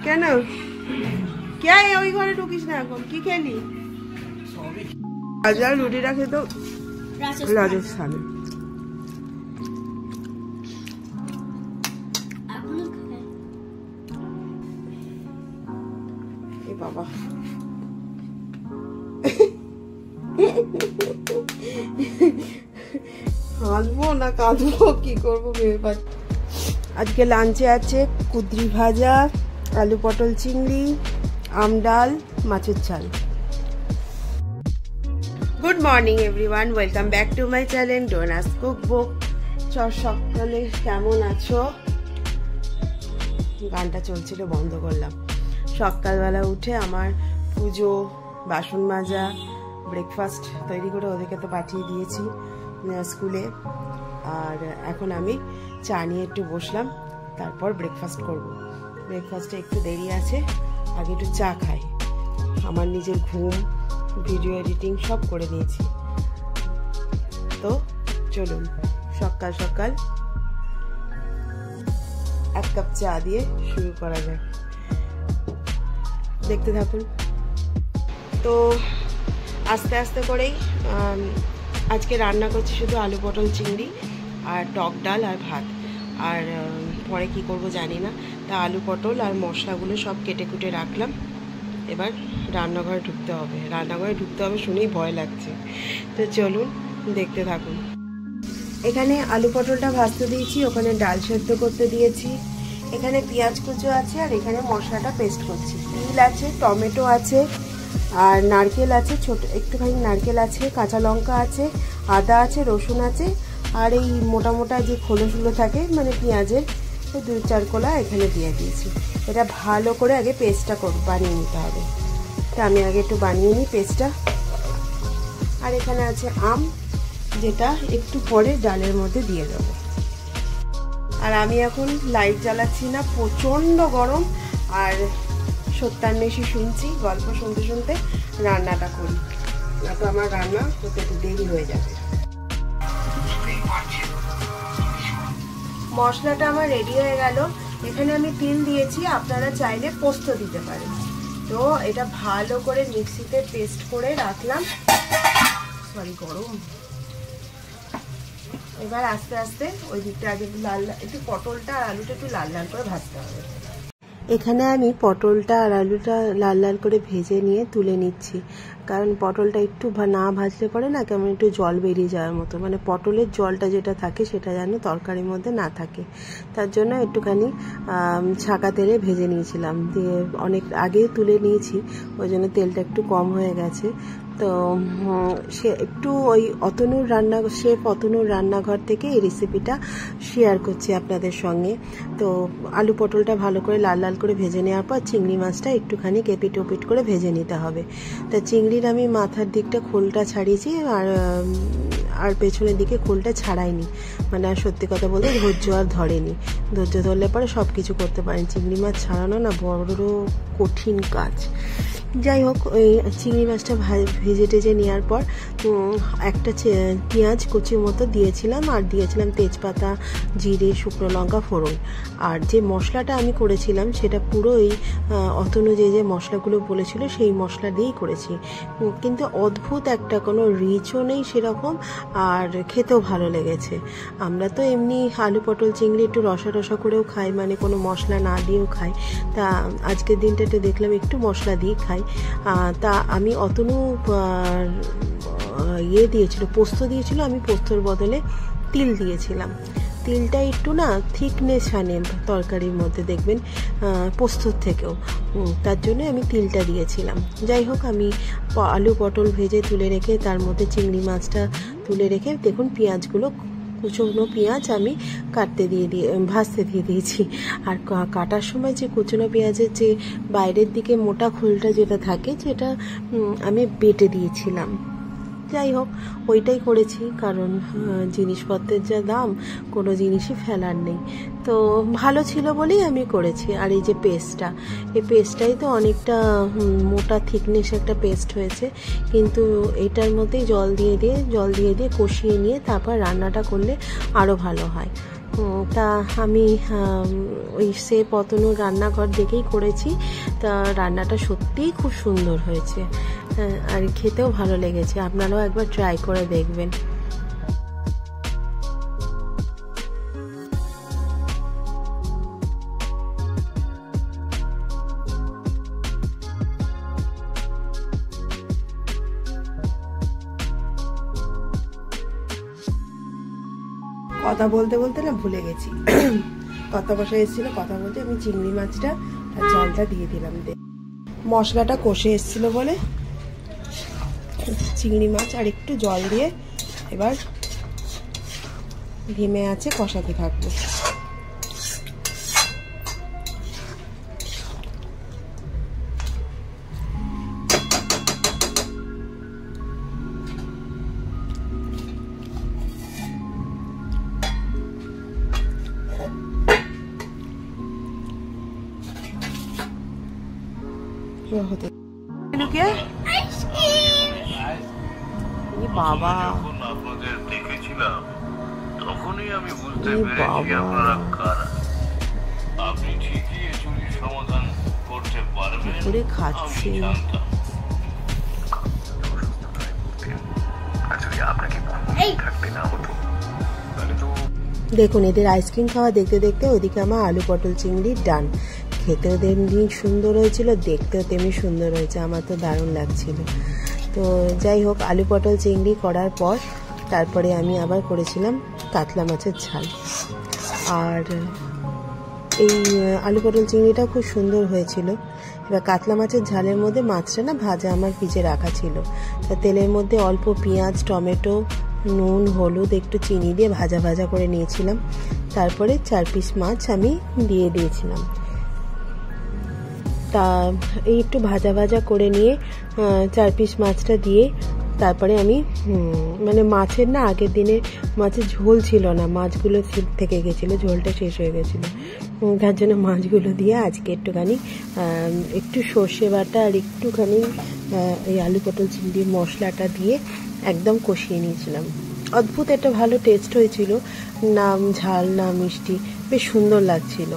কেন কে ওই ঘরে ঢুকিস না এখন? কি খেলি? আজ আর রুটিটা খেতো রাজস্থানে। এ বাবা হাসবো না কাঁদবো কি করবো ভেবে পাচ্ছি। আজকে লাঞ্চে আছে কুদরি ভাজা, আলু পটল চিংড়ি, আম ডাল, মাছের ঝাল। Good morning everyone, welcome back to my channel ডোনাস cookbook. সকালে কেমন আছো? গানটা চলছিল বন্ধ করলাম। সকালবেলা উঠে আমার পুজো, বাসন মাজা, ব্রেকফাস্ট তৈরি করে ওদেরকে তো পাঠিয়ে দিয়েছি স্কুলে। আর এখন আমি চা নিয়ে একটু বসলাম, তারপর ব্রেকফাস্ট করব। ব্রেকফাস্টে একটু দেরি আছে, আগে একটু চা খাই। আমার নিজের ঘুম, ভিডিও এডিটিং সব করে নিয়েছি। তো চলুন সকাল সকাল এক কাপ চা দিয়ে শুরু করা যায়, দেখতে থাকুন। তো আস্তে আস্তে করেই আজকে রান্না করছি শুধু আলু পটল চিংড়ি আর টক ডাল আর ভাত। আর পরে কি করব জানি না। তা আলু পটল আর মশলাগুলো সব কেটে কুটে রাখলাম। এবার রান্নাঘরে ঢুকতে হবে। রান্নাঘরে ঢুকতে হবে শুনেই ভয় লাগছে। তো চলুন দেখতে থাকুন। এখানে আলু পটলটা ভাজতে দিয়েছি, ওখানে ডাল সেদ্ধ করতে দিয়েছি, এখানে পেঁয়াজ কুচো আছে, আর এখানে মশলাটা পেস্ট করছি। তিল আছে, টমেটো আছে, আর নারকেল আছে, ছোট একটুখানি নারকেল আছে, কাঁচা লঙ্কা আছে, আদা আছে, রসুন আছে, আর এই মোটা মোটা যে খোলসগুলো থাকে মানে পেঁয়াজের, 2-4 কোলা এখানে দিয়ে দিয়েছি। এটা ভালো করে আগে পেস্টটা বানিয়ে নিতে হবে। তা আমি আগে একটু বানিয়ে নিই পেস্টটা। আর এখানে আছে আম, যেটা একটু পরে ডালের মধ্যে দিয়ে দেবো। আর আমি এখন লাইট জ্বালাচ্ছি না, প্রচণ্ড গরম। আর সত্যার মেশি শুনছি, গল্প শুনতে শুনতে রান্নাটা করি, না তো আমার রান্না হতে একটু দেরি হয়ে যাবে। মশলাটা আমার রেডি হয়ে গেল। এখানে আমি তিল দিয়েছি, আপনারা চাইলে পোস্ত দিতে পারেন। তো এটা ভালো করে মিক্সিতে পেস্ট করে রাখলাম। সরি গরম। এবার আস্তে আস্তে ওই দিকটা আগে লাল, একটু পটলটা আর আলুটা একটু লাল লাল করে ভাজতে হবে। এখানে আমি পটলটা আর আলুটা লাল লাল করে ভেজে নিয়ে তুলে নিচ্ছি, কারণ পটলটা একটু না ভাজলে পরে না কেমন একটু জল বেরিয়ে যাওয়ার মতো, মানে পটলের জলটা যেটা থাকে সেটা যেন তরকারির মধ্যে না থাকে। তার জন্য একটুখানি ছাঁকা তেলে ভেজে নিয়েছিলাম, দিয়ে অনেক আগে তুলে নিয়েছি, ওই জন্য তেলটা একটু কম হয়ে গেছে। তো সে একটু ওই শেফ অতনুর রান্নাঘর থেকে এই রেসিপিটা শেয়ার করছি আপনাদের সঙ্গে। তো আলু পটলটা ভালো করে লাল লাল করে ভেজে নেওয়ার পর চিংড়ি মাছটা একটুখানি এপিট ওপিট করে ভেজে নিতে হবে। তা চিংড়ির আমি মাথার দিকটা খোলটা ছাড়িয়েছি, আর পেছনের দিকে খোলটা ছাড়াইনি। মানে আর সত্যি কথা বলতে ধৈর্য আর ধরেনি। ধৈর্য ধরলে পরে সব কিছু করতে পারেন। চিংড়ি মাছ ছাড়ানো না বড় কঠিন কাজ। যাই হোক, ওই চিংড়ি মাছটা ভেজে টেজে নেওয়ার পর একটা পেঁয়াজ কুচির মতো দিয়েছিলাম, আর দিয়েছিলাম তেজপাতা, জিরে, শুকনো লঙ্কা ফোড়ন। আর যে মশলাটা আমি করেছিলাম সেটা পুরো এই অতনু যে মশলাগুলো বলেছিল সেই মশলা দিয়েই করেছি। কিন্তু অদ্ভুত একটা, কোনো রিচও নেই সেরকম, আর খেতেও ভালো লেগেছে। আমরা তো এমনি আলু পটল চিংড়ি একটু রসা রসা করেও খাই, মানে কোনো মশলা না দিয়েও খাই। তা আজকের দিনটাতে দেখলাম একটু মশলা দিয়ে খাই। তা আমি অতনু দিয়েছিল, পোস্ত দিয়েছিল, আমি পোস্তর বদলে তিল দিয়েছিলাম। তিলটা একটু না থিকনেস আনে তরকারির মধ্যে, দেখবেন পোস্তর থেকেও। তার জন্য আমি তিলটা দিয়েছিলাম। যাই হোক, আমি আলু পটল ভেজে তুলে রেখে তার মধ্যে চিংড়ি মাছটা তুলে রেখে দেখুন পেঁয়াজগুলো, কুচনো পেঁয়াজ আমি ভাজতে দিয়ে দিয়েছি। আর কাটার সময় যে কুচনো পেঁয়াজের যে বাইরের দিকে মোটা খোলটা যেটা থাকে, যেটা আমি বেটে দিয়েছিলাম। যাই হোক, ওইটাই করেছি, কারণ জিনিসপত্রের যা দাম, কোনো জিনিসই ফেলার নেই। তো ভালো ছিল বলেই আমি করেছি। আর এই যে পেস্টটা, এই পেস্টটাই তো অনেকটা মোটা থিকনেস একটা পেস্ট হয়েছে, কিন্তু এটার মধ্যেই জল দিয়ে দিয়ে কষিয়ে নিয়ে তারপর রান্নাটা করলে আরও ভালো হয়। তা আমি ওই সেফ অতনুর রান্নাঘর দেখেই করেছি। তা রান্নাটা সত্যিই খুব সুন্দর হয়েছে আর খেতেও ভালো লেগেছে। আপনারাও একবার ট্রাই করে দেখবেন। কথা বলতে বলতে না ভুলে গেছি, কথা বসা এসেছিল, কথা বলতে আমি চিংড়ি মাছটা আর জলটা দিয়ে দিলাম। মশলাটা কষে এসেছিল বলে চিংড়ি মাছ আর একটু জল দিয়ে এবার ধিমে আছে কষাতে থাকবো। বাবা আপনাদের দেখেছিলাম তখনই আমি বুঝতে পেরেছি আপনারা কারা। আপনি ঠিকই এই চুরির সমাধান করতে পারবেন। করে খাচ্ছি দেখুন এদের আইসক্রিম খাওয়া দেখতে দেখতে ওইদিকে আমার আলু পটল চিংড়ির ডান। খেতেও তেমনি সুন্দর হয়েছিল, দেখতেও তেমনি সুন্দর হয়েছে, আমার তো দারুণ লাগছিল। তো যাই হোক, আলু পটল চিংড়ি করার পর তারপরে আমি আবার করেছিলাম কাতলা মাছের ঝাল। আর এই আলু পটল চিংড়িটাও খুব সুন্দর হয়েছিল। এবার কাতলা মাছের ঝালের মধ্যে মাছটা না ভাজা আমার ভিজে রাখা ছিল, তা তেলের মধ্যে অল্প পেঁয়াজ, টমেটো, নুন, হলুদ, একটু চিনি দিয়ে ভাজা ভাজা করে নিয়েছিলাম। তারপরে 4 পিস মাছ আমি দিয়ে দিয়েছিলাম। তা এই একটু ভাজা ভাজা করে নিয়ে 4 পিস মাছটা দিয়ে তারপরে আমি মানে মাছের না আগের দিনে মাছের ঝোল ছিল না, মাছগুলো থেকে গেছিলো, ঝোলটা শেষ হয়ে গেছিলো, তার জন্য মাছগুলো দিয়ে আজকে একটুখানি একটু সর্ষে বাটা আর একটুখানি এই আলু পটল চিংড়ির মশলাটা দিয়ে একদম কষিয়ে নিয়েছিলাম। অদ্ভুত একটা ভালো টেস্ট হয়েছিল, না ঝাল না মিষ্টি, বেশ সুন্দর লাগছিল।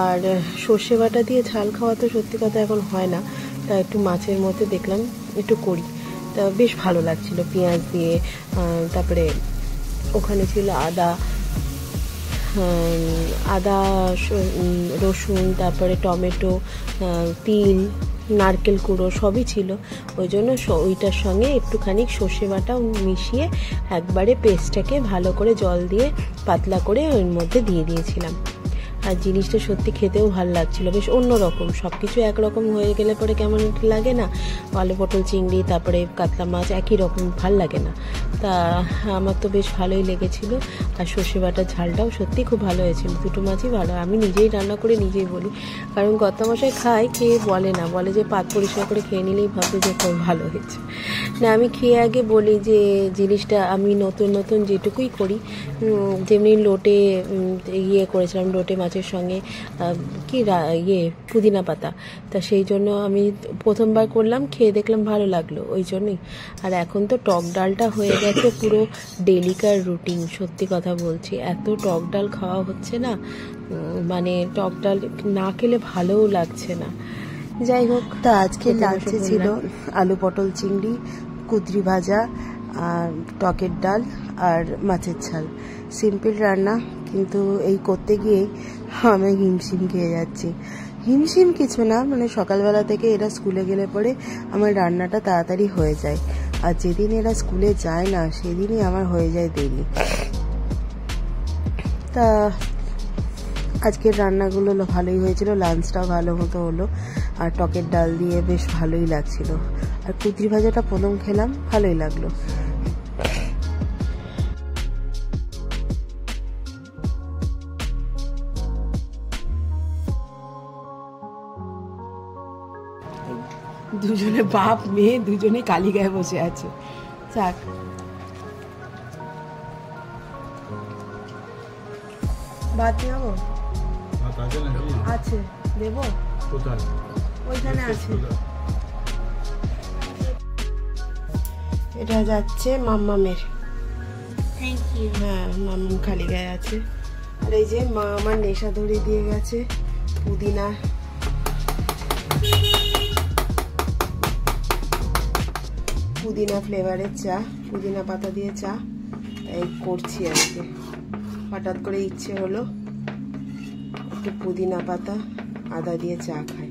আর সর্ষে বাটা দিয়ে ঝাল খাওয়া তো সত্যি কথা এখন হয় না, তা একটু মাছের মধ্যে দেখলাম একটু করি, তা বেশ ভালো লাগছিল। পেঁয়াজ দিয়ে তারপরে ওখানে ছিল আদা রসুন, তারপরে টমেটো, তিল, নারকেল কুড়ো সবই ছিল। ওই জন্য ওইটার সঙ্গে একটুখানি সর্ষে বাটা মিশিয়ে একবারে পেস্টটাকে ভালো করে জল দিয়ে পাতলা করে ওর মধ্যে দিয়ে দিয়েছিলাম। আর জিনিসটা সত্যি খেতেও ভালো লাগছিল, বেশ অন্যরকম। সব কিছু একরকম হয়ে গেলে পরে কেমন লাগে না, আলু পটল চিংড়ি তারপরে কাতলা মাছ একই রকম ভাল লাগে না। তা আমার তো বেশ ভালোই লেগেছিল। আর সর্ষে বাটার ঝালটাও সত্যি খুব ভালো হয়েছিল, দুটো মাছই ভালো। আমি নিজেই রান্না করে নিজেই বলি, কারণ কর্তামশাই খায়, খেয়ে বলে না, বলে যে পাত পরিষ্কার করে খেয়ে নিলেই ভাবে যে খুব ভালো হয়েছে। না আমি খেয়ে আগে বলি যে জিনিসটা আমি নতুন নতুন যেটুকুই করি, যেমনি লোটে ইয়ে করেছিলাম, লোটে মাছের সঙ্গে কি পুদিনা পাতা, তা সেই জন্য আমি প্রথমবার করলাম, খেয়ে দেখলাম ভালো লাগলো ওই জন্যই। আর এখন তো টক ডালটা হয়ে গেছে পুরো ডেলিকার রুটিন, সত্যি কথা বলছি, এত টক ডাল খাওয়া হচ্ছে না, মানে টক ডাল না খেলে ভালোও লাগছে না। যাই হোক, তা আজকে লাঞ্চে ছিল আলু পটল চিংড়ি, কুদরি ভাজা, টকের ডাল আর মাছের ঝাল। সিম্পল রান্না, কিন্তু এই করতে গিয়ে আমি হিমশিম খেয়ে যাচ্ছি। হিমশিম কিছু না, মানে সকালবেলা থেকে এরা স্কুলে গেলে পরে আমার রান্নাটা তাড়াতাড়ি হয়ে যায়, আর যেদিন এরা স্কুলে যায় না সেদিনই আমার হয়ে যায় দেরি। তা আজকের রান্নাগুলো ভালোই হয়েছিল, লাঞ্চটাও ভালো মতো হলো, আর টকের ডাল দিয়ে বেশ ভালোই লাগছিল। আর কুদরি ভাজাটা প্রথম খেলাম, ভালোই লাগলো। দুজনে বাপ মেয়ে দুজনে কালী গায়ে বসে আছে। যাক, ভাত নেবো, আছে দেবো, ওইখানে আছে। এটা যাচ্ছে মাম্মামের, হ্যাঁ মাম্মাম খালি গায়ে আছে, আর এই যে মা আমার নেশা ধরে দিয়ে গেছে পুদিনা ফ্লেভারের চা, পুদিনা পাতা দিয়ে চা। এই করছি আজকে, হঠাৎ করে ইচ্ছে হলো একটু পুদিনা পাতা আদা দিয়ে চা খাই।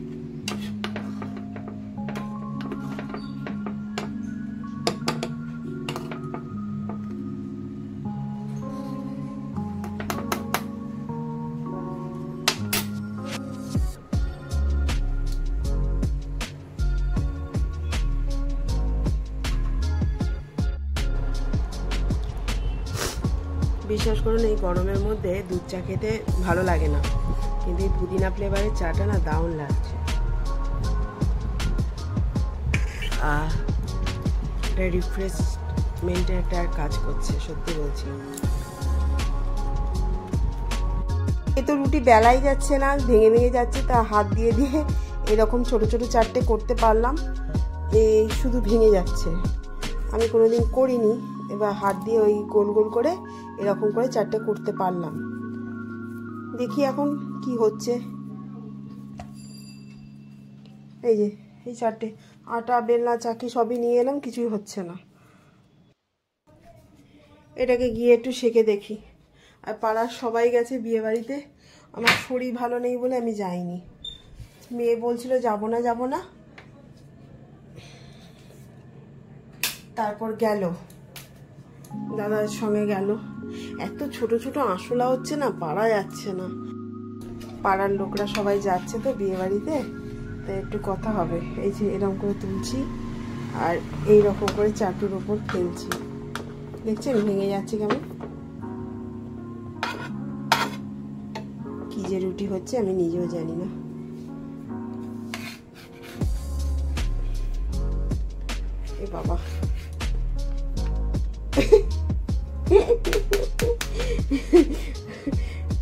বিশ্বাস করুন এই গরমের মধ্যে দুধ চা খেতে ভালো লাগে না, কিন্তু এই পুদিনা ফ্লেভারের চাটা না দারুণ লাগছে। এটা রিফ্রেশমেন্টের একটা কাজ করছে, সত্যি বলছি। এ তো রুটি বেলাই যাচ্ছে না, ভেঙে ভেঙে যাচ্ছে, তা হাত দিয়ে দিয়ে এরকম ছোট ছোট চারটে করতে পারলাম, এই শুধু ভেঙে যাচ্ছে। আমি কোনোদিন করিনি, এবার হাত দিয়ে ওই গোল গোল করে এরকম করে চারটে করতে পারলাম। দেখি এখন কি হচ্ছে। এই যে এই চারটে আটা বেলনা চাকি সবই নিয়ে এলাম, কিছুই হচ্ছে না। এটাকে গিয়ে একটু সেঁকে দেখি। আর পাড়ার সবাই গেছে বিয়ে বাড়িতে, আমার শরীর ভালো নেই বলে আমি যাইনি। মেয়ে বলছিল যাব না, তারপর গেল, দাদার সঙ্গে গেল। এত ছোট ছোট আঁশলা হচ্ছে না, পারা যাচ্ছে না। পাড়ার লোকরা সবাই যাচ্ছে তো বিয়ে বাড়িতে, তাই একটু কথা হবে। এই যে এরকম করে তুলছি আর এই রকম করে চাটুর ওপর ফেলছি, দেখছেন ভেঙে যাচ্ছে কেমন। কি যে রুটি হচ্ছে আমি নিজেও জানি না। এ বাবা,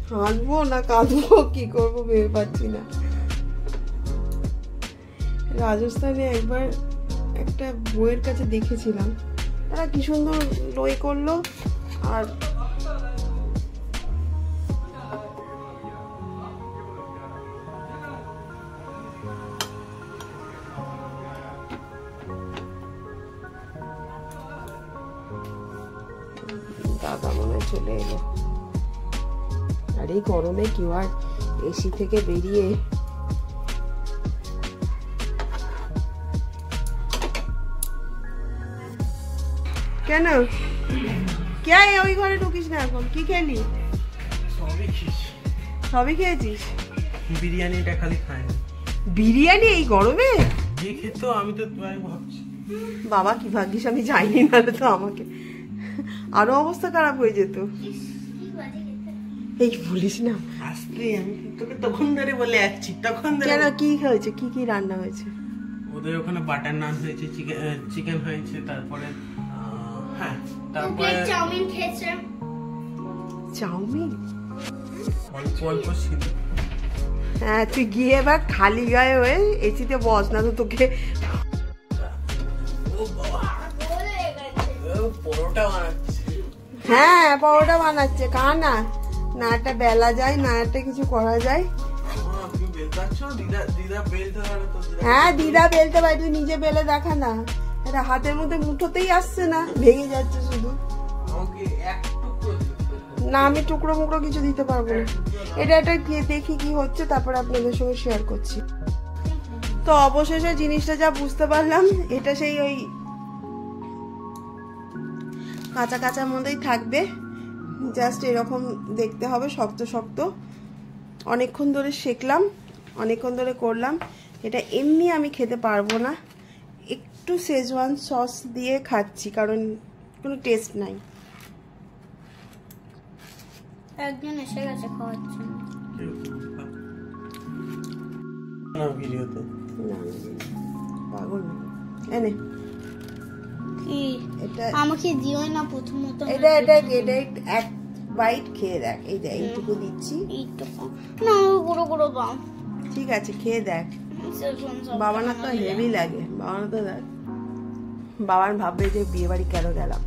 হাসবো না কাঁদবো কি করবো ভেবে পাচ্ছি না। রাজস্থানে একবার একটা বইয়ের কাছে দেখেছিলাম, তারা কি সুন্দর লই করলো। আর দাদা মনে হয় চলে এলো। আর এই গরমে কেউ আর এসি থেকে বেরিয়ে কেন কে ওই ঘরে ঢুকিস না এখন? কি খেলি? সবই খেয়েছিস? বিরিয়ানিটা খালি খাই। বিরিয়ানি এই গরমে? যে খেতো আমি তো ভাবছি বাবা কি ভাগ্যিস আমি যাইনি, না তো আমাকে আরো অবস্থা খারাপ হয়ে যেত। এই বলিস না, আসলে আমি তোকে তখন ধরে বলে যাচ্ছি। তখন কেন কি হয়েছে? কি কি রান্না হয়েছে? ওদের ওখানে বাটার নান হয়েছে, চিকেন হয়েছে, তারপরে হ্যাঁ তারপরে চাউমিন খেয়েছে। চাউমিন অল্প অল্প ছিল। হ্যাঁ তুই গিয়ে এবার খালি গায়ে হয়ে এসিতে বস, না তো তোকে পরোটা বানাচ্ছে। হ্যাঁ পরোটা বানাচ্ছে, খা না। না একটা বেলা যায়, না একটা কিছু করা যায়। হ্যাঁ দিদা বেলতে পারে, তুই নিজে বেলে দেখা না। এটা হাতের মধ্যে মুঠোতেই আসছে না, ভেঙে যাচ্ছে শুধু। না আমি টুকরো মুকরো কিছু দিতে পারবো না। এটা দেখি কি হচ্ছে, তারপর আপনাদের সঙ্গে শেয়ার করছি। তো অবশেষে জিনিসটা যা বুঝতে পারলাম, এটা সেই ওই কাঁচা কাঁচার মধ্যেই থাকবে, জাস্ট এরকম দেখতে হবে, শক্ত শক্ত। অনেকক্ষণ ধরে শেখলাম, অনেকক্ষণ ধরে করলাম। এটা এমনি আমি খেতে পারবো না, একটু শেজওয়ান সস দিয়ে খাচ্ছি, কারণ কোনো টেস্ট নাই। একজন এসে গেছে খাওয়াচ্ছে না ভিডিওতে। না পাগল এনে কি এটা আমাকে দিও না প্রথমত। এটা এটা এটা এক বাইট খেয়ে দেখ। এই দেখ এইটুকু দিচ্ছি, এইটুকু না গুঁড়ো গুঁড়ো দাও। ঠিক আছে খেয়ে দেখ। বাবা না তো হেভি লাগে, বাবা না তো দেখ, বাবার ভাববে যে বিয়ে বাড়ি কেন গেলাম।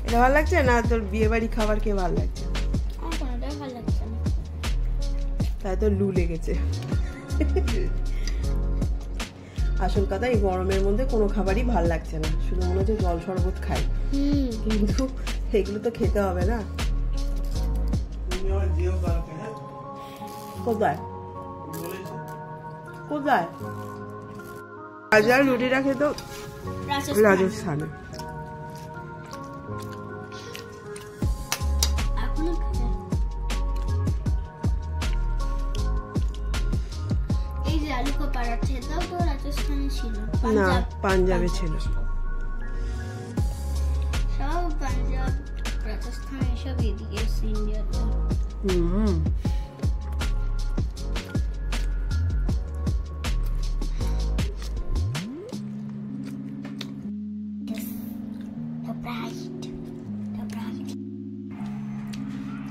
এটা ভালো লাগছে না তোর বিয়ে বাড়ি খাবার খেয়ে ভালো লাগছে? আমার কোনোটাই ভালো লাগছে না। তাই তো লু লেগেছে। আসল কথা এই গরমের মধ্যে কোনো খাবারই ভাল লাগছে না, শুধু মনে হচ্ছে জল শরবত খাই, কিন্তু এগুলো তো খেতে হবে না। কোথায় কোথায় হাজার রুটিটা খেত রাজস্থানে। এই যে আলু কা পরাঠা এটাও তো রাজস্থানে ছিল, না পাঞ্জাবে ছিল। সব পাঞ্জাব রাজস্থান এসব এদিকে ইন্ডিয়াতে।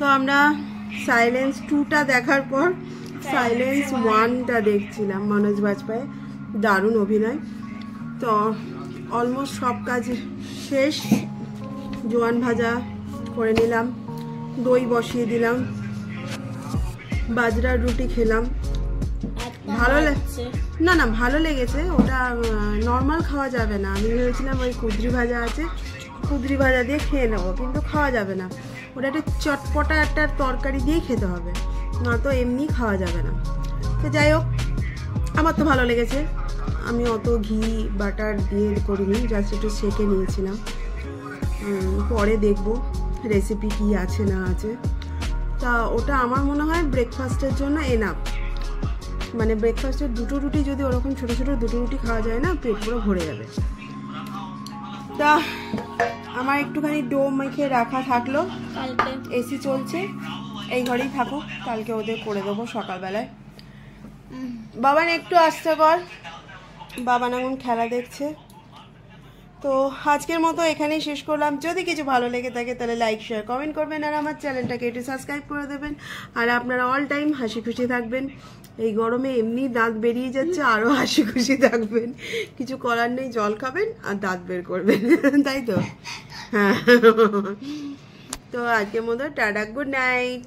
তো আমরা সাইলেন্স 2টা দেখার পর সাইলেন্স 1টা দেখছিলাম। মনোজ বাজপেয়ী দারুণ অভিনয়। তো অলমোস্ট সব কাজ শেষ, জোয়ান ভাজা করে নিলাম, দই বসিয়ে দিলাম, বাজরার রুটি খেলাম। ভালো লাগছে না, না ভালো লেগেছে। ওটা নর্মাল খাওয়া যাবে না, আমি ভেবেছিলাম ওই কুদরি ভাজা আছে, কুদরি ভাজা দিয়ে খেয়ে নেবো, কিন্তু খাওয়া যাবে না, ওটা একটা চটপটা একটা তরকারি দিয়ে খেতে হবে, না তো এমনি খাওয়া যাবে না। তো যাই হোক, আমার তো ভালো লেগেছে। আমি অত ঘি বাটার দিয়ে করিনি, জাস্ট একটু সেঁকে নিয়েছিলাম। পরে দেখবো রেসিপি কি আছে না আছে। তা ওটা আমার মনে হয় ব্রেকফাস্টের জন্য এনাফ। মানে ব্রেকফাস্টের 2টো রুটি যদি ওরকম ছোটো ছোটো 2টো রুটি খাওয়া যায় না, পেট পুরো ভরে যাবে। তা আমার একটুখানি ডো মেখে রাখা থাকলো, কালকে এসি চলছে, এই ঘরেই থাকুক, কালকে ওদের করে দেবো সকালবেলায়। বাবান একটু আসতে কর, বাবান এখন খেলা দেখছে। তো আজকের মতো এখানেই শেষ করলাম। যদি কিছু ভালো লেগে থাকে তাহলে লাইক শেয়ার কমেন্ট করবেন, আর আমার চ্যানেলটাকে একটু সাবস্ক্রাইব করে দেবেন। আর আপনারা অল টাইম হাসি খুশি থাকবেন। এই গরমে এমনি দাঁত বেরিয়ে যাচ্ছে, আরও হাসি খুশি থাকবেন। কিছু করার নেই, জল খাবেন আর দাঁত বের করবেন, তাই তো? হ্যাঁ। তো আজকের মতো টাটা, গুড নাইট।